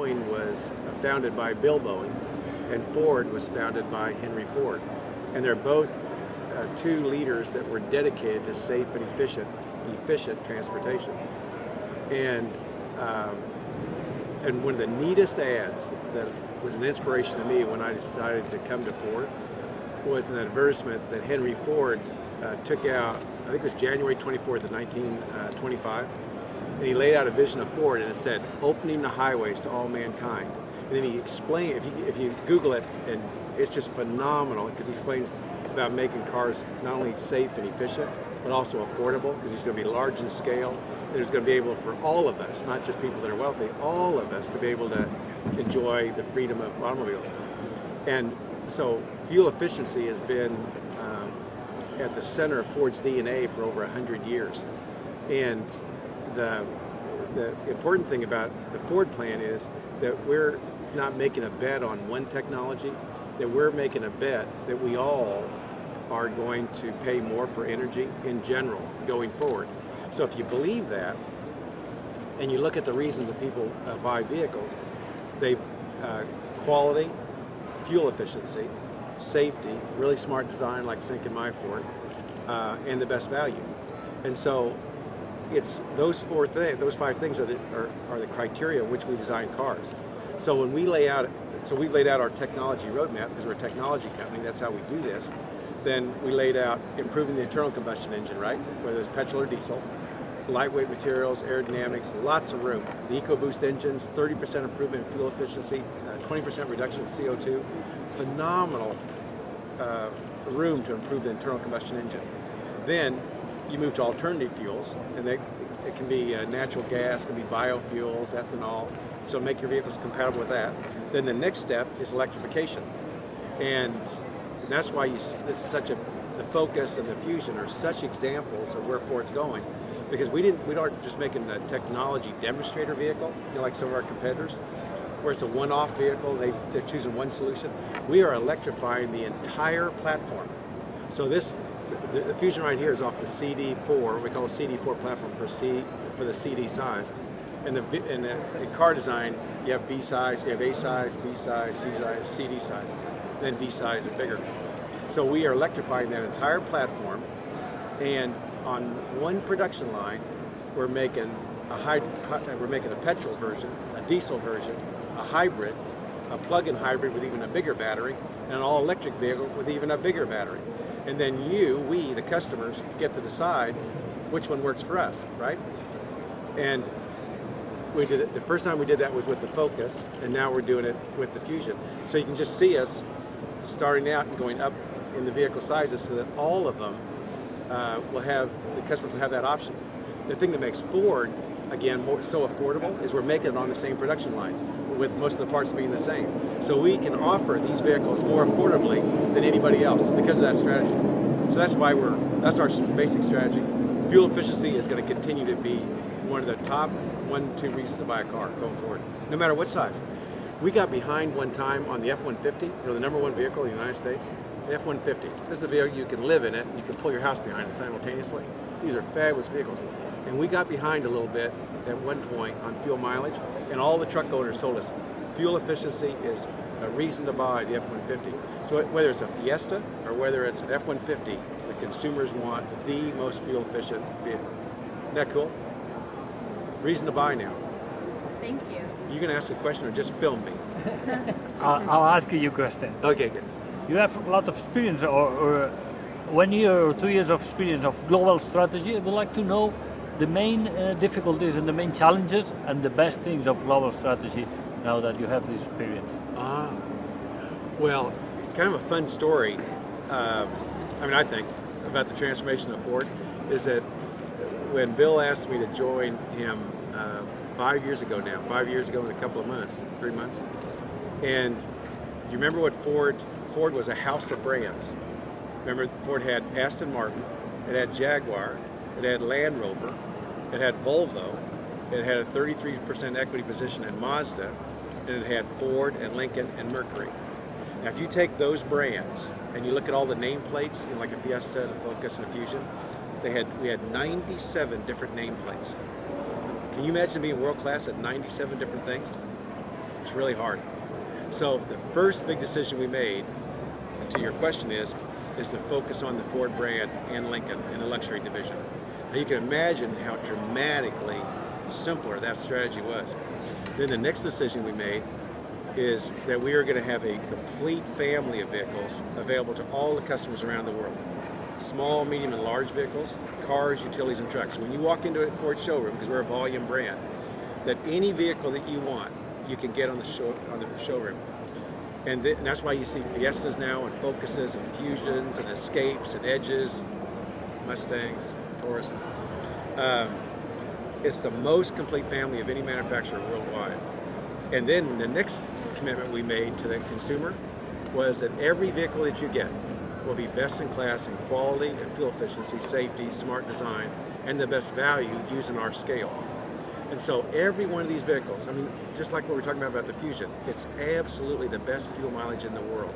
Boeing was founded by Bill Boeing, and Ford was founded by Henry Ford. And they're both two leaders that were dedicated to safe and efficient transportation. And one of the neatest ads that was an inspiration to me when I decided to come to Ford was an advertisement that Henry Ford took out, I think it was January 24th of 1925, and he laid out a vision of Ford, and it said, "Opening the highways to all mankind." And then he explained, if you Google it, and it's just phenomenal, because he explains about making cars not only safe and efficient, but also affordable, because it's going to be large in scale. There's going to be able for all of us, not just people that are wealthy, all of us to be able to enjoy the freedom of automobiles. And so fuel efficiency has been at the center of Ford's DNA for over 100 years. And the important thing about the Ford plan is that we're not making a bet on one technology, that we're making a bet that we all are going to pay more for energy in general going forward. So if you believe that, and you look at the reason that people buy vehicles, they quality, fuel efficiency, safety, really smart design like Sync and My Ford, and the best value. And so it's those five things are the criteria in which we design cars. So when we lay out, we've laid out our technology roadmap because we're a technology company. That's how we do this. Then we laid out improving the internal combustion engine, right? Whether it's petrol or diesel, lightweight materials, aerodynamics, lots of room. The EcoBoost engines, 30% improvement in fuel efficiency, 20% reduction in CO2. Phenomenal room to improve the internal combustion engine. Then you move to alternative fuels, and it can be natural gas, it can be biofuels, ethanol, so make your vehicles compatible with that. Then the next step is electrification. And that's why this is such the Focus and the Fusion are such examples of where Ford's going, because we aren't just making a technology demonstrator vehicle, like some of our competitors, where it's a one-off vehicle, they're choosing one solution. We are electrifying the entire platform. So the Fusion right here is off the CD4. We call it CD4 platform for the CD size. And in car design, you have B size, you have A size, B size, C size, CD size, then D size is bigger. So we are electrifying that entire platform, and on one production line, we're making a petrol version, a diesel version, a hybrid, a plug-in hybrid with even a bigger battery, and an all-electric vehicle with even a bigger battery. And then we, the customers, get to decide which one works for us, right? And we did it. The first time we did that was with the Focus, and now we're doing it with the Fusion. So you can just see us starting out and going up in the vehicle sizes, so that all of them the customers will have that option. The thing that makes Ford, again, so affordable is we're making it on the same production line, with most of the parts being the same. So we can offer these vehicles more affordably than anybody else because of that strategy. So that's our basic strategy. Fuel efficiency is going to continue to be one of the top 1-2 reasons to buy a car going forward, no matter what size. We got behind one time on the F-150, the number one vehicle in the United States. The F-150. This is a vehicle you can live in it, and you can pull your house behind it simultaneously. These are fabulous vehicles. And we got behind a little bit at one point on fuel mileage, and all the truck owners told us fuel efficiency is a reason to buy the F-150. So whether it's a Fiesta or whether it's an F-150, the consumers want the most fuel efficient vehicle. Isn't that cool? Reason to buy now. Thank you. You can ask a question or just film me. I'll ask you a question. Okay, good. You have a lot of experience, or 1 year or 2 years of experience of global strategy. I would like to know the main difficulties and the main challenges and the best things of global strategy now that you have this experience. Well, kind of a fun story, I think, about the transformation of Ford is that when Bill asked me to join him 5 years ago in a couple of months, 3 months, and you remember what Ford was a house of brands. Remember, Ford had Aston Martin, it had Jaguar, it had Land Rover, it had Volvo, it had a 33% equity position in Mazda, and it had Ford and Lincoln and Mercury. Now, if you take those brands and you look at all the nameplates, like a Fiesta and a Focus and a Fusion, we had 97 different nameplates. Can you imagine being world class at 97 different things? It's really hard. So the first big decision we made, to your question, is to focus on the Ford brand and Lincoln in the luxury division. Now you can imagine how dramatically simpler that strategy was. Then the next decision we made is that we are going to have a complete family of vehicles available to all the customers around the world. Small, medium, and large vehicles, cars, utilities, and trucks. When you walk into a Ford showroom, because we're a volume brand, that any vehicle that you want, you can get on the showroom. And that's why you see Fiestas now, and Focuses, and Fusions, and Escapes, and Edges, Mustangs, Tauruses. It's the most complete family of any manufacturer worldwide. And then the next commitment we made to the consumer was that every vehicle that you get will be best in class in quality and fuel efficiency, safety, smart design, and the best value using our scale. And so every one of these vehicles, I mean, just like what we're talking about the Fusion, it's absolutely the best fuel mileage in the world,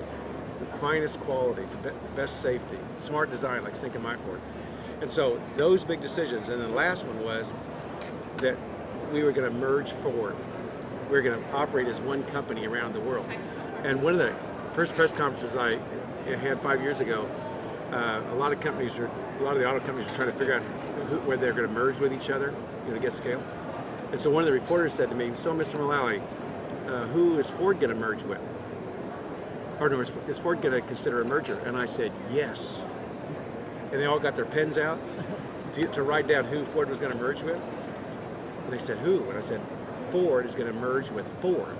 the finest quality, the best safety, smart design like Sync and My Ford. And so those big decisions, and the last one was that we were going to merge Ford. We were going to operate as one company around the world. And one of the first press conferences I had 5 years ago, a lot of the auto companies were trying to figure out where they're going to merge with each other, to get scale. And so one of the reporters said to me, "So, Mr. Mulally, who is Ford going to merge with? Or no, is Ford going to consider a merger?" And I said, "Yes." And they all got their pens out to write down who Ford was going to merge with. And they said, "Who?" And I said, "Ford is going to merge with Ford."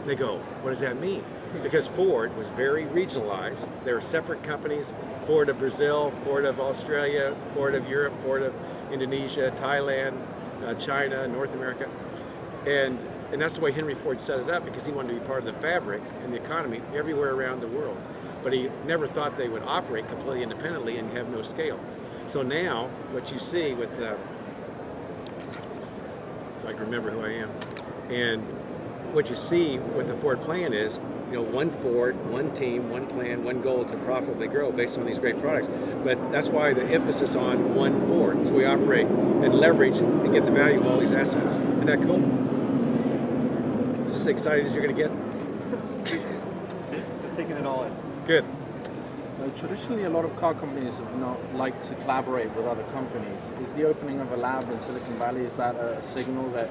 And they go, "What does that mean?" Because Ford was very regionalized. They were separate companies, Ford of Brazil, Ford of Australia, Ford of Europe, Ford of Indonesia, Thailand, China, North America. And that's the way Henry Ford set it up, because he wanted to be part of the fabric and the economy everywhere around the world. But he never thought they would operate completely independently and have no scale. So now, what you see with so I can remember who I am. And what you see with the Ford plan is, one Ford, one team, one plan, one goal to profitably grow based on these great products. But that's why the emphasis on one Ford. So we operate and leverage and get the value of all these assets. Isn't that cool? Is this as exciting as you're going to get? Just taking it all in. Good. Traditionally, a lot of car companies have not liked to collaborate with other companies. Is the opening of a lab in Silicon Valley, is that a signal that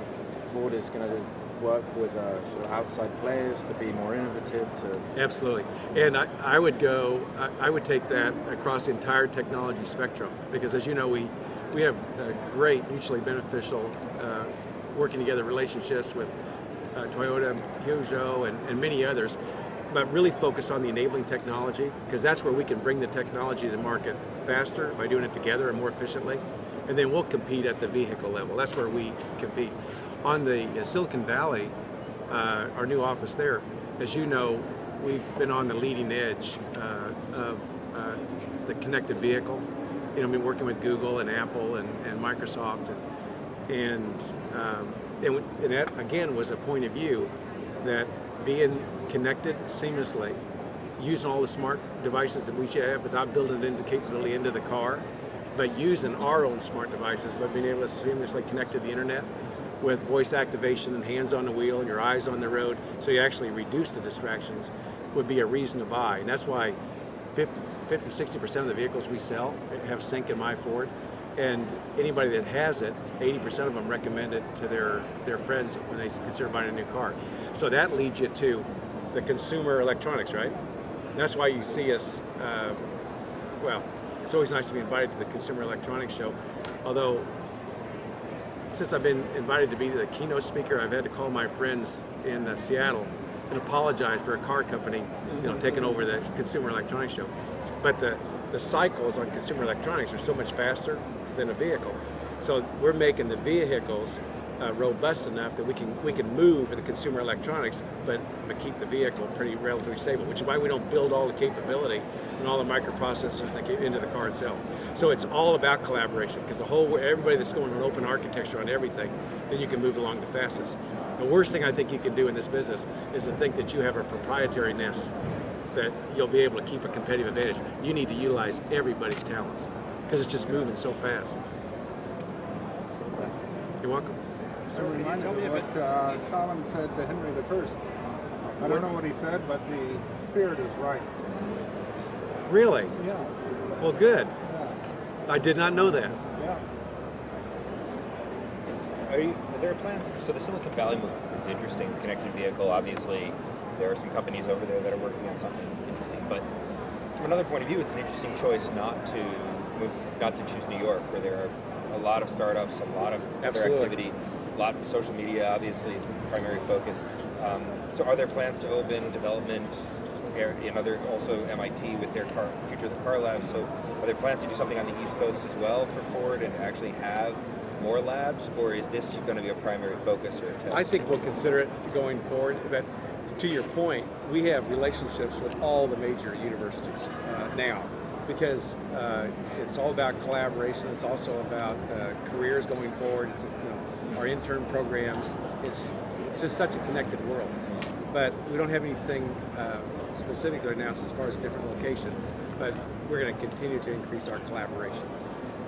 Ford is going to work with sort of outside players to be more innovative? Absolutely. And I would take that across the entire technology spectrum, because as you know, we have great mutually beneficial working together relationships with Toyota, Peugeot, and many others. But really focus on the enabling technology, because that's where we can bring the technology to the market faster by doing it together and more efficiently. And then we'll compete at the vehicle level. That's where we compete. On the Silicon Valley, our new office there, as you know, we've been on the leading edge of the connected vehicle. We've been working with Google and Apple and Microsoft, and that again was a point of view that being connected seamlessly, using all the smart devices that we have, but not building it into the capability into the car, but using our own smart devices, but being able to seamlessly connect to the internet with voice activation and hands on the wheel and your eyes on the road, so you actually reduce the distractions, would be a reason to buy. And that's why 50-60% of the vehicles we sell have Sync and My Ford. And anybody that has it, 80% of them recommend it to their friends when they consider buying a new car. So that leads you to the consumer electronics, right? And that's why you see us, it's always nice to be invited to the Consumer Electronics Show. Although, since I've been invited to be the keynote speaker, I've had to call my friends in Seattle and apologize for a car company, taking over the Consumer Electronics Show. But the cycles on consumer electronics are so much faster than a vehicle. So we're making the vehicles robust enough that we can move in the consumer electronics, but keep the vehicle pretty relatively stable, which is why we don't build all the capability and all the microprocessors into the car itself. So it's all about collaboration, because everybody that's going on open architecture on everything, then you can move along the fastest. The worst thing I think you can do in this business is to think that you have a proprietariness that you'll be able to keep a competitive advantage. You need to utilize everybody's talents, because it's just moving so fast. You're welcome. I'm reminded of what Stalin said to Henry I. I don't know what he said, but the spirit is right. Really? Yeah. Well, good. Yeah. I did not know that. Yeah. Are there plans? So the Silicon Valley move is interesting. Connected vehicle, obviously, there are some companies over there that are working on something interesting. But from another point of view, it's an interesting choice not to choose New York, where there are a lot of startups, a lot of other activity, a lot of social media. Obviously, is the primary focus. So, are there plans to open development? Also MIT with their future of the car labs. So are there plans to do something on the East Coast as well for Ford and actually have more labs, or is this going to be a primary focus or a test? I think we'll consider it going forward, but to your point, we have relationships with all the major universities now, because it's all about collaboration. It's also about careers going forward. It's our intern programs. It's just such a connected world. But we don't have anything specific to announce as far as a different location, but we're going to continue to increase our collaboration.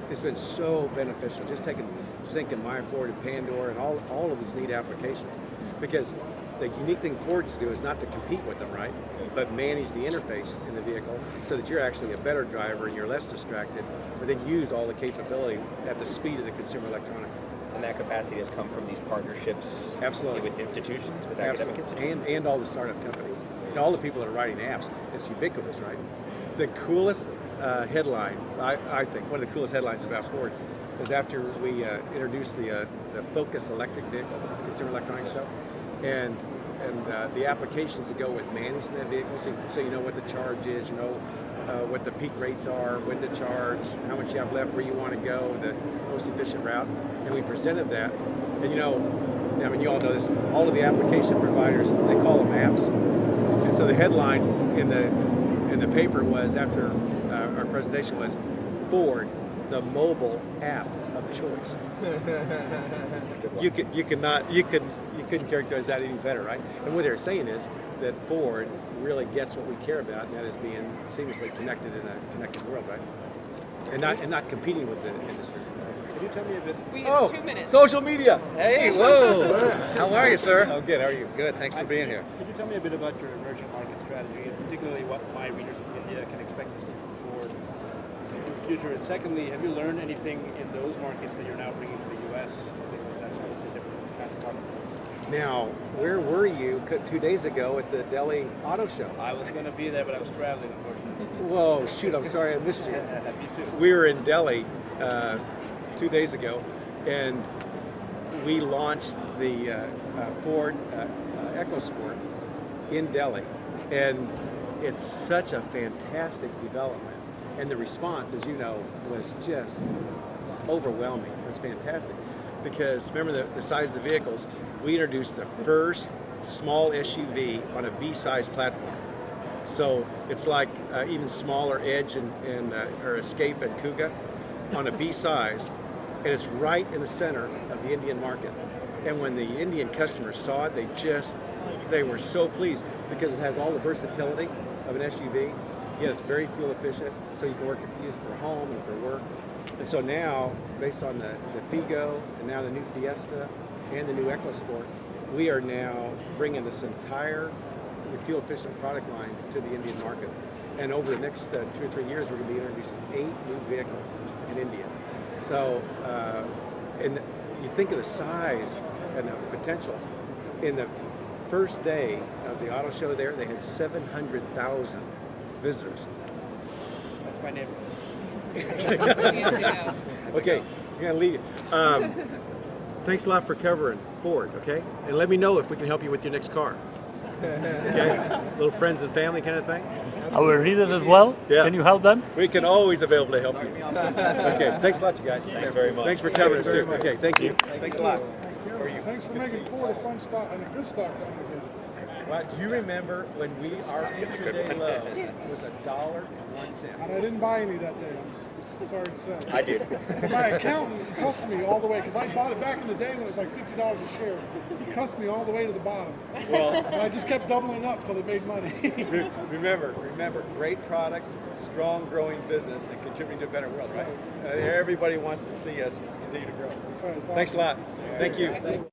It's been so beneficial, just taking Sync and MyFord and Pandora and all of these neat applications, because the unique thing Ford's do is not to compete with them, right? But manage the interface in the vehicle so that you're actually a better driver and you're less distracted, but then use all the capability at the speed of the consumer electronics. And that capacity has come from these partnerships. Absolutely. With institutions, with academic institutions. And all the startup companies. All the people that are writing apps. It's ubiquitous, right? The coolest headline, I think, one of the coolest headlines about Ford is after we introduced the Focus electric vehicle, consumer electronics show, and the applications that go with managing that vehicle, so you know what the charge is, you know what the peak rates are, when to charge, how much you have left, where you want to go, the most efficient route, and we presented that. And you all know this, all of the application providers, they call them apps, and so the headline in the paper was, after our presentation, was Ford, the mobile app of choice. You couldn't characterize that any better, right? And what they're saying is that Ford really gets what we care about, and that is being seamlessly connected in a connected world, right? And not competing with the industry. Can you tell me a bit? We have 2 minutes. Social media. Hey, whoa! How are you, sir? Oh, good. How are you? Good. Thanks for being here. Could you tell me a bit about your emerging market strategy, and particularly what my readers in India can expect to see from Ford in the future? And secondly, have you learned anything in those markets that you're now bringing to the U.S.? Because that's obviously a different kind of marketplace. Now, where were you 2 days ago at the Delhi Auto Show? I was going to be there, but I was traveling, unfortunately. Whoa, shoot! I'm sorry, I missed you. Me too. We were in Delhi 2 days ago, and we launched the Ford EcoSport in Delhi, and it's such a fantastic development, and the response, as you know, was just overwhelming. It was fantastic, because remember the size of the vehicles. We introduced the first small SUV on a B-size platform, so it's like even smaller Edge or Escape and Kuga on a B-size, and it's right in the center of the Indian market. And when the Indian customers saw it, they were so pleased, because it has all the versatility of an SUV. Yeah, it's very fuel efficient, so you can use it for home and for work. And so now, based on the Figo and now the new Fiesta and the new EcoSport, we are now bringing this entire fuel efficient product line to the Indian market. And over the next 2 or 3 years, we're going to be introducing 8 new vehicles in India. So, and you think of the size and the potential. In the first day of the auto show there, they had 700,000 visitors. That's my neighborhood. Okay, I'm going to leave you. Thanks a lot for covering Ford, okay? And let me know if we can help you with your next car. Okay? Little friends and family kind of thing? Our readers as well? Yeah. Can you help them? We can always available to help you. Okay, thanks a lot, you guys. Thanks very much. Thanks for covering us, too. Okay, thank you. Thanks a lot. Thanks for making Ford a fun stock and a good stock down here. Well, do you remember when our intraday low was $1.01? And I didn't buy any that day, I'm sorry to say. I do. And my accountant cussed me all the way, because I bought it back in the day when it was like $50 a share. He cussed me all the way to the bottom. Well, And I just kept doubling up till it made money. remember, great products, strong growing business, and contributing to a better world, right? Everybody wants to see us continue to grow. So it's Thanks a lot. awesome. Thank you.